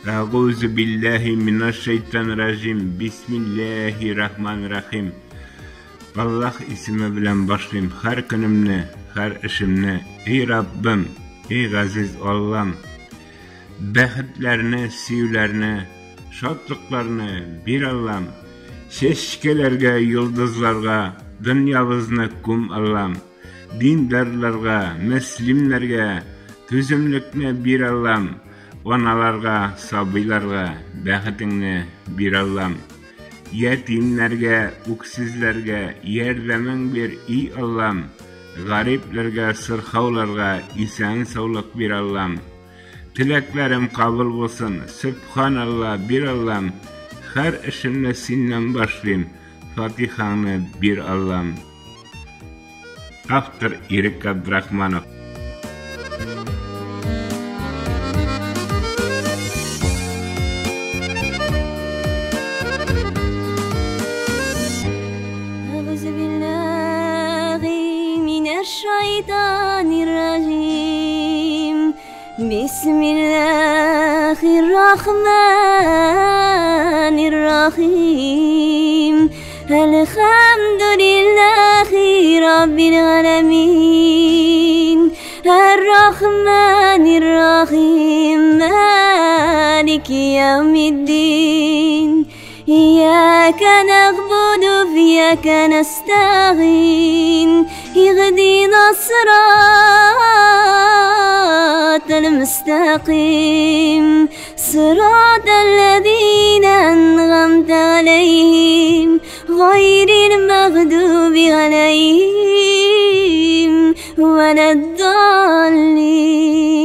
Euzu billahi mineşşeytanirracim. Bismillahirrahmanirrahim. Allah ismi bilen başlayayım. Her günümni, her işimni. Ey Rabbim, ey aziz Allah'ım. Bəxtlərini, sivlərini, şadlıqlarını bir Allah'ım. Şeşkelerge, yıldızlarga, dünyavızını kum Allah'ım. Dindarlarga, müslimlerge, tüzümlükne bir Allah'ım. Onalarga, sabıylarga, bəxtini bir Allah'ım. Yetimlerge, uksizlerge, yerdemin bir iyi Allah'ım. Gariplerge, sırxavlarga, isen sağlık bir Allah'ım. Tileklerim kabul olsun, Sübhanallah bir Allah'ım. Her işimle sinden başlayayım, Fatiha'nı bir Allah'ım. Автор Ирик Абдрахманов. أعوذ بالله من الشيطان الرجيم بسم الله الرحمن الرحيم الحمد لله رب العالمين الرحمن الرحيم مالك يوم الدين إياك نعبد وإياك نستعين اهدنا الصراط المستقيم صراط الذين أنعمت عليهم غير المغضوب عليهم ولا الضالين.